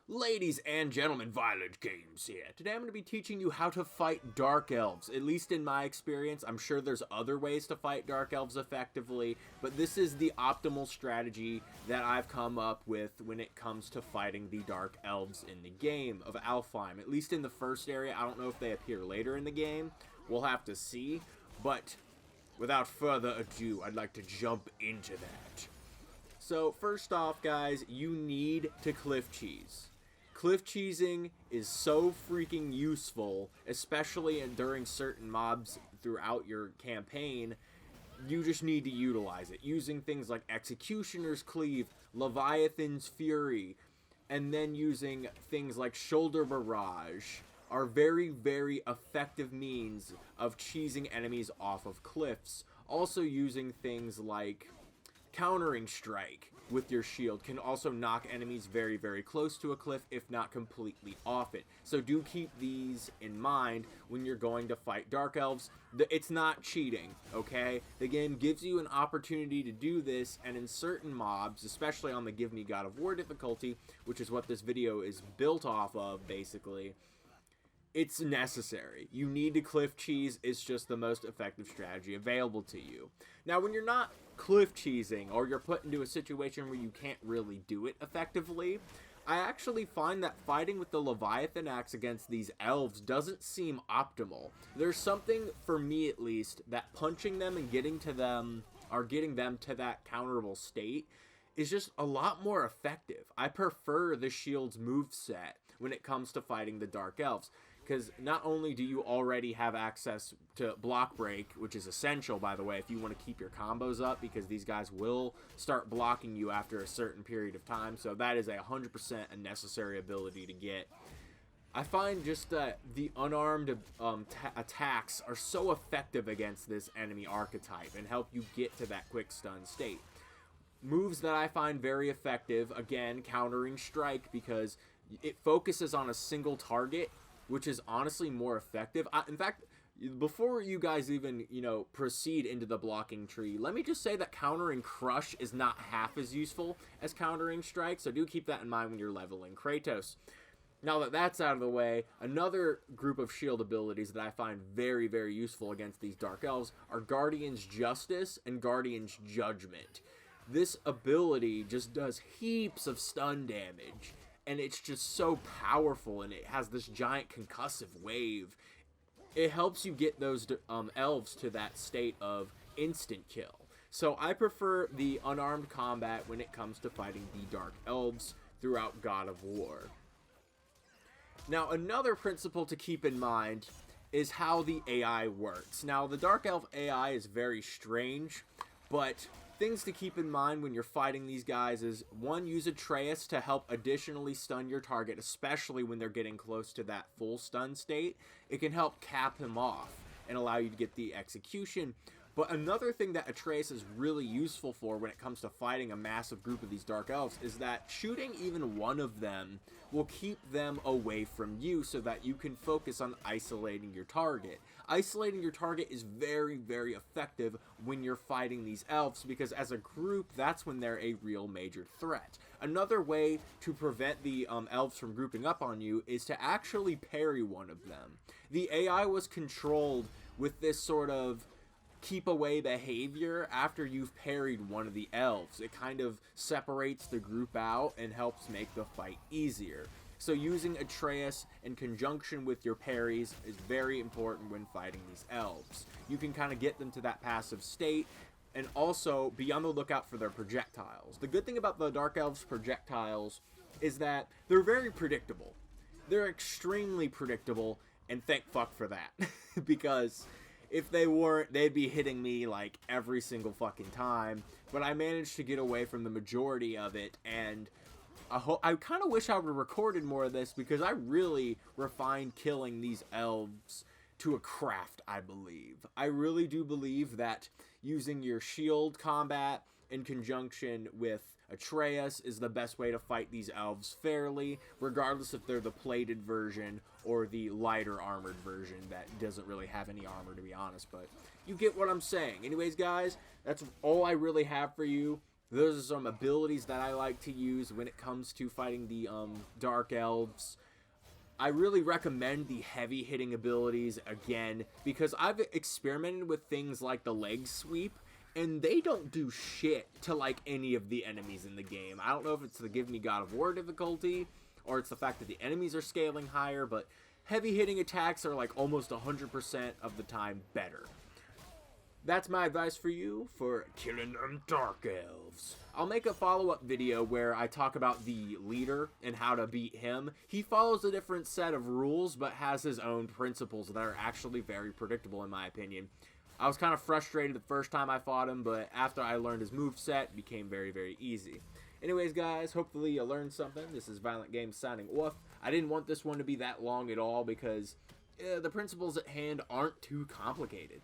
Ladies and gentlemen, Violent Games here. Today I'm going to be teaching you how to fight Dark Elves. At least in my experience, I'm sure there's other ways to fight Dark Elves effectively, but this is the optimal strategy that I've come up with when it comes to fighting the Dark Elves in the game of Alfheim. At least in the first area. I don't know if they appear later in the game. We'll have to see, but without further ado, I'd like to jump into that. So first off, guys, you need to cliff cheese. Cliff cheesing is so freaking useful, especially during certain mobs throughout your campaign. You just need to utilize it, using things like Executioner's Cleave, Leviathan's Fury, and then using things like Shoulder Barrage are very, very effective means of cheesing enemies off of cliffs. Also using things like Countering Strike with your shield can also knock enemies very, very close to a cliff, if not completely off it. So do keep these in mind when you're going to fight Dark Elves. It's not cheating, okay? The game gives you an opportunity to do this, and in certain mobs, especially on the Give Me God of War difficulty, which is what this video is built off of, basically, it's necessary. You need to cliff cheese. It's just the most effective strategy available to you. Now, when you're not cliff cheesing, or you're put into a situation where you can't really do it effectively, I actually find that fighting with the Leviathan Axe against these elves doesn't seem optimal. There's something, for me at least, that punching them and getting them to that counterable state is just a lot more effective. I prefer the shield's moveset when it comes to fighting the Dark Elves, because not only do you already have access to block break, which is essential, by the way, if you want to keep your combos up, because these guys will start blocking you after a certain period of time, so that is 100% a necessary ability to get. I find just that the unarmed attacks are so effective against this enemy archetype and help you get to that quick stun state. Moves that I find very effective, again, Countering Strike, because it focuses on a single target, which is honestly more effective. In fact, before you guys even, proceed into the blocking tree, let me just say that Countering Crush is not half as useful as Countering Strike, so do keep that in mind when you're leveling Kratos. Now that that's out of the way, another group of shield abilities that I find very, very useful against these Dark Elves are Guardian's Justice and Guardian's Judgment. This ability just does heaps of stun damage, and it's just so powerful, and it has this giant concussive wave. It helps you get those elves to that state of instant kill. So I prefer the unarmed combat when it comes to fighting the Dark Elves throughout God of War. Now, another principle to keep in mind is how the AI works. Now, the Dark Elf AI is very strange, but things to keep in mind when you're fighting these guys is, one, use Atreus to help additionally stun your target, especially when they're getting close to that full stun state. It can help cap him off and allow you to get the execution. But another thing that Atreus is really useful for when it comes to fighting a massive group of these Dark Elves is that shooting even one of them will keep them away from you so that you can focus on isolating your target. Isolating your target is very, very effective when you're fighting these elves, because as a group, that's when they're a real major threat. Another way to prevent the elves from grouping up on you is to actually parry one of them. The AI was controlled with this sort of keep away behavior after you've parried one of the elves. It kind of separates the group out and helps make the fight easier. So using Atreus in conjunction with your parries is very important when fighting these elves. You can kind of get them to that passive state, and also be on the lookout for their projectiles. The good thing about the Dark Elves projectiles is that they're very predictable. They're extremely predictable, and thank fuck for that. Because if they weren't, they'd be hitting me like every single fucking time. But I managed to get away from the majority of it, and I kind of wish I would have recorded more of this, because I really refined killing these elves to a craft, I believe. I really do believe that using your shield combat in conjunction with Atreus is the best way to fight these elves fairly, regardless if they're the plated version or the lighter armored version that doesn't really have any armor, to be honest, but you get what I'm saying. Anyways, guys, that's all I really have for you. Those are some abilities that I like to use when it comes to fighting the Dark Elves. I really recommend the heavy hitting abilities again because I've experimented with things like the leg sweep and they don't do shit to like any of the enemies in the game. I don't know if it's the Give Me God of War difficulty or it's the fact that the enemies are scaling higher, but heavy hitting attacks are like almost 100% of the time better. That's my advice for you for killing them Dark Elves. I'll make a follow-up video where I talk about the leader and how to beat him. He follows a different set of rules, but has his own principles that are actually very predictable in my opinion. I was kind of frustrated the first time I fought him, but after I learned his moveset, it became very, very easy. Anyways, guys, hopefully you learned something. This is Violent Games signing off. I didn't want this one to be that long at all because the principles at hand aren't too complicated.